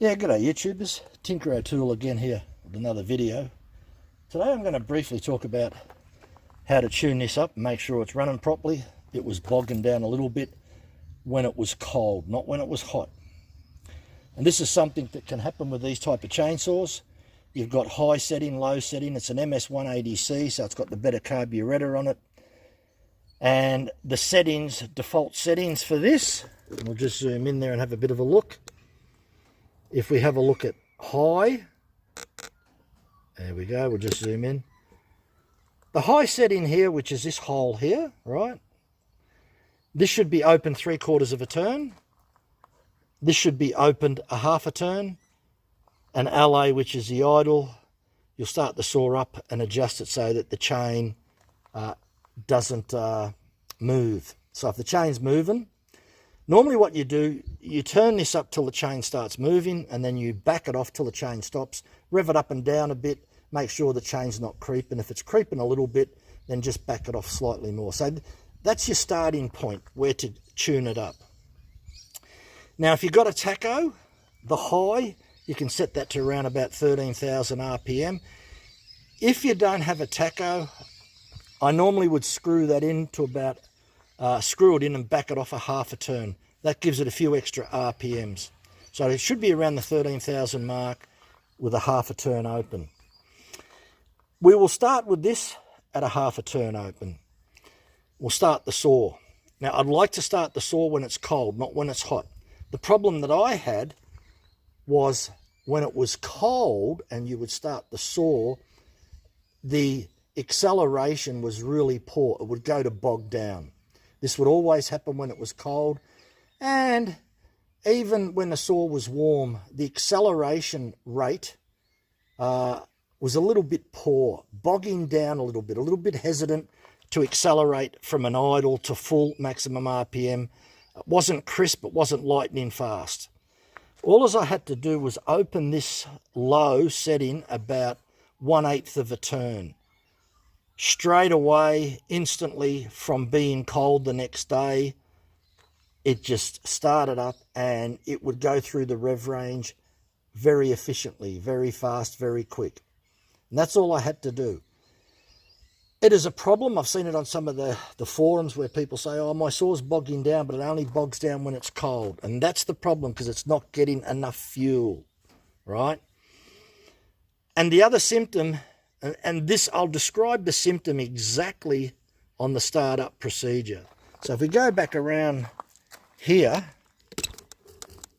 Yeah, g'day YouTubers, Tinker O'Toole again here with another video. Today I'm going to briefly talk about how to tune this up and make sure it's running properly. It was bogging down a little bit when it was cold, not when it was hot. And this is something that can happen with these type of chainsaws. You've got high setting, low setting. It's an MS180c, so it's got the better carburettor on it. And the settings, default settings for this, we'll just zoom in there and have a bit of a look. If we have a look at high, there we go, we'll just zoom in. The high setting here, which is this hole here, right? This should be open 3/4 of a turn. This should be opened a half a turn. And LA, which is the idle, you'll start the saw up and adjust it so that the chain doesn't move. So if the chain's moving, normally what you do, you turn this up till the chain starts moving, and then you back it off till the chain stops, rev it up and down a bit, make sure the chain's not creeping. If it's creeping a little bit, then just back it off slightly more. So that's your starting point, where to tune it up. Now, if you've got a tacho, the high, you can set that to around about 13,000 RPM. If you don't have a tacho, I normally would screw that in to about screw it in and back it off a half a turn. That gives it a few extra RPMs. So it should be around the 13,000 mark with a half a turn open. We will start with this at a half a turn open. We'll start the saw. Now, I'd like to start the saw when it's cold, not when it's hot. The problem that I had was when it was cold and you would start the saw, the acceleration was really poor. It would go to bog down. This would always happen when it was cold, and even when the saw was warm, the acceleration rate was a little bit poor, bogging down a little bit hesitant to accelerate from an idle to full maximum RPM. It wasn't crisp, it wasn't lightning fast. All as I had to do was open this low setting about 1/8 of a turn. Straight away, instantly, from being cold the next day, it just started up and it would go through the rev range very efficiently, very fast, very quick. And that's all I had to do. It is a problem. I've seen it on some of the forums where people say, oh, my saw's bogging down, but it only bogs down when it's cold. And that's the problem, because it's not getting enough fuel, right? And the other symptom, and this, I'll describe the symptom exactly on the startup procedure. So if we go back around here,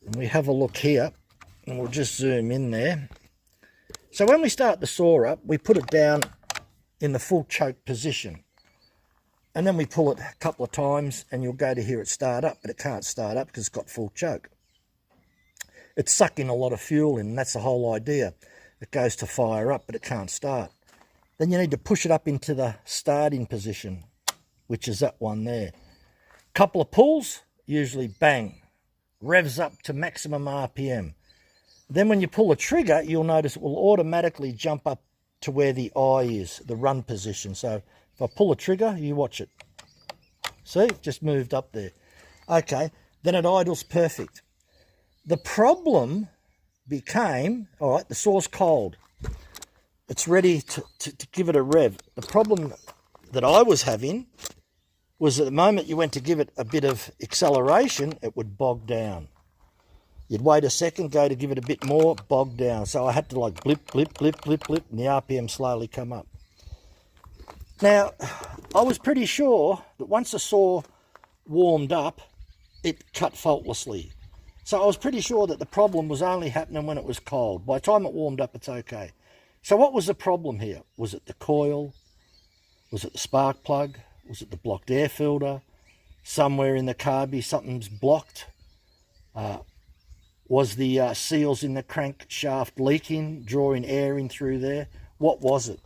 and we have a look here, and we'll just zoom in there. So when we start the saw up, we put it down in the full choke position. And then we pull it a couple of times, and you'll go to hear it start up, but it can't start up because it's got full choke. It's sucking a lot of fuel in, and that's the whole idea. It goes to fire up, but it can't start. Then you need to push it up into the starting position, which is that one there. Couple of pulls, usually bang, revs up to maximum RPM. Then when you pull the trigger, you'll notice it will automatically jump up to where the eye is, the run position. So if I pull the trigger, you watch it. See, it just moved up there. Okay, then it idles perfect. The problem became, all right, the saw's cold. It's ready to give it a rev. The problem that I was having was at the moment you went to give it a bit of acceleration, it would bog down. You'd wait a second, go to give it a bit more, bog down. So I had to like blip, blip, blip, blip, blip, and the RPM slowly come up. Now, I was pretty sure that once the saw warmed up, it cut faultlessly. So I was pretty sure that the problem was only happening when it was cold. By the time it warmed up, it's okay. So what was the problem here? Was it the coil? Was it the spark plug? Was it the blocked air filter? Somewhere in the carby, something's blocked. Was the seals in the crankshaft leaking, drawing air in through there? What was it?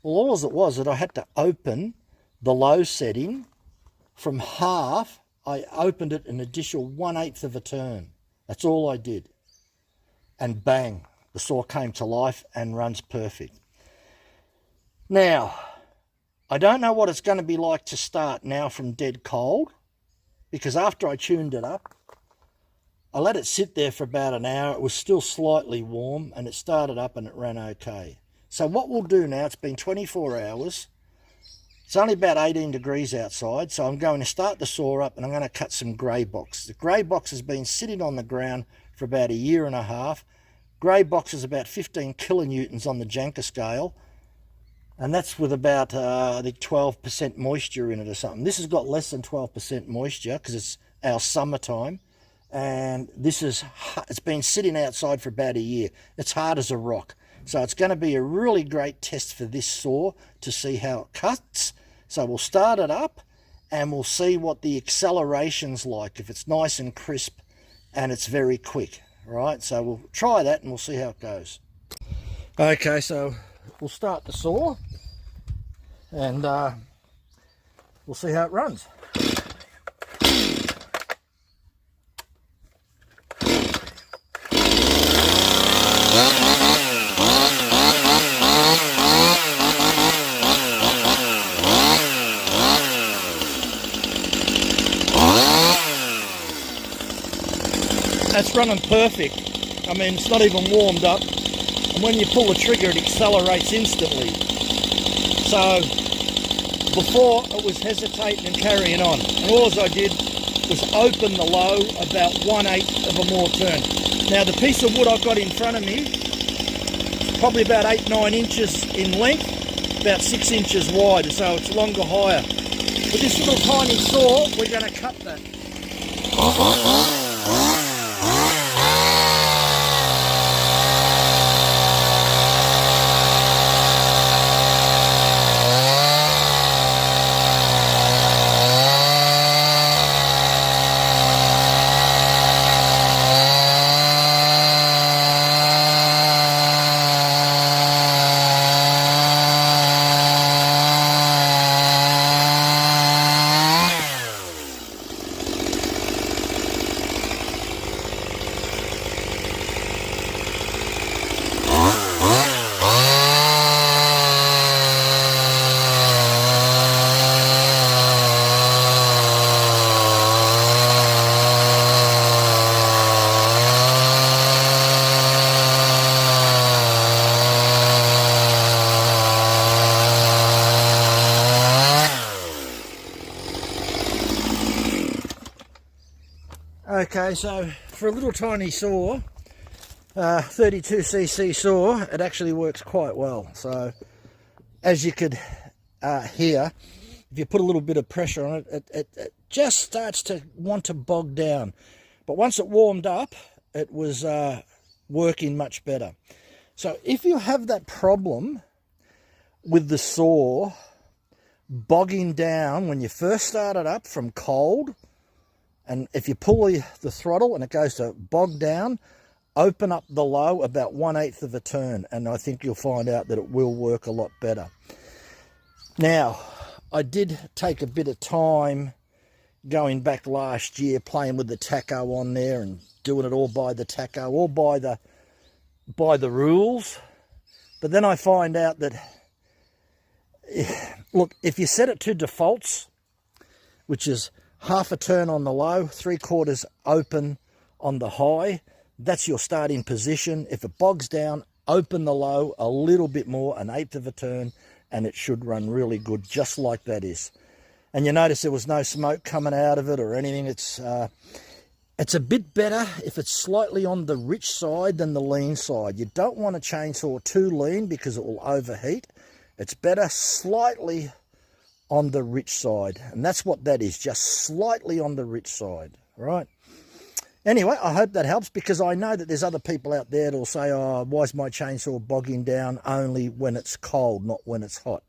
Well, all it was that I had to open the low setting from half. I opened it an additional 1/8 of a turn. That's all I did. And bang, the saw came to life and runs perfect. Now, I don't know what it's going to be like to start now from dead cold, because after I tuned it up, I let it sit there for about an hour. It was still slightly warm, and it started up and it ran okay. So what we'll do now, it's been 24 hours. It's only about 18 degrees outside, so I'm going to start the saw up and I'm going to cut some grey box. The grey box has been sitting on the ground for about a year and a half. Grey box is about 15 kilonewtons on the Janka scale, and that's with about, I think, 12% moisture in it or something. This has got less than 12% moisture because it's our summertime. And it's been sitting outside for about a year. It's hard as a rock. So it's going to be a really great test for this saw to see how it cuts. So we'll start it up and we'll see what the acceleration's like, if it's nice and crisp and it's very quick, right? So we'll try that and we'll see how it goes. Okay, so we'll start the saw and we'll see how it runs. That's running perfect. I mean, it's not even warmed up, and when you pull the trigger it accelerates instantly. So before it was hesitating and carrying on, and all I did was open the low about 1/8 of a more turn. Now the piece of wood I've got in front of me is probably about 8-9 inches in length, about 6 inches wide, so it's longer, higher. With this little tiny saw we're going to cut that. Okay, so for a little tiny saw, 32cc saw, it actually works quite well. So as you could hear, if you put a little bit of pressure on it, it just starts to want to bog down. But once it warmed up, it was working much better. So if you have that problem with the saw bogging down when you first start it up from cold, and if you pull the throttle and it goes to bog down, open up the low about 1/8 of a turn, and I think you'll find out that it will work a lot better. Now, I did take a bit of time going back last year playing with the tacho on there and doing it all by the tacho, all by the rules. But then I find out that, look, if you set it to defaults, which is half a turn on the low, 3/4 open on the high, that's your starting position. If it bogs down, open the low a little bit more, 1/8 of a turn, and it should run really good, just like that is. And you notice there was no smoke coming out of it or anything. It's a bit better if it's slightly on the rich side than the lean side. You don't want a chainsaw too lean because it will overheat. It's better slightly on the rich side, and that's what that is, just slightly on the rich side, right? Anyway, I hope that helps, because I know that there's other people out there that'll say, oh, why is my chainsaw bogging down only when it's cold, not when it's hot?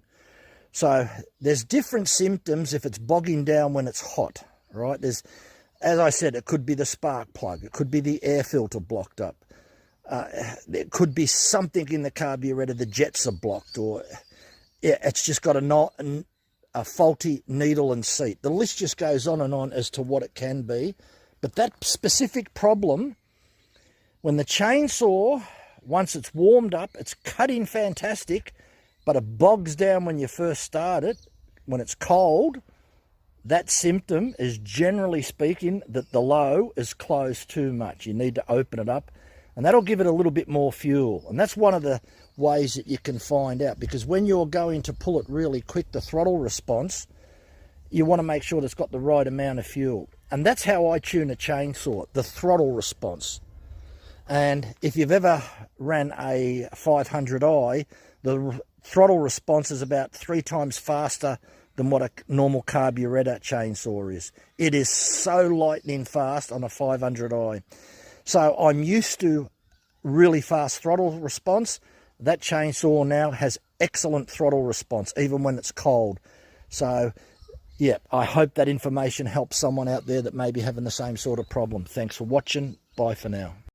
So there's different symptoms if it's bogging down when it's hot, right? There's, as I said, it could be the spark plug, it could be the air filter blocked up, it could be something in the carburettor, the jets are blocked, or it's just got a faulty needle and seat. The list just goes on and on as to what it can be. But that specific problem, when the chainsaw, once it's warmed up, it's cutting fantastic, but it bogs down when you first start it, when it's cold, that symptom is, generally speaking, that the low is closed too much. You need to open it up, and that'll give it a little bit more fuel. And that's one of the ways that you can find out, because when you're going to pull it really quick, the throttle response, you want to make sure that it's got the right amount of fuel. And that's how I tune a chainsaw, the throttle response. And if you've ever ran a 500i, the throttle response is about 3 times faster than what a normal carburettor chainsaw is. It is so lightning fast on a 500i. So I'm used to really fast throttle response. That chainsaw now has excellent throttle response, even when it's cold. So, yeah, I hope that information helps someone out there that may be having the same sort of problem. Thanks for watching. Bye for now.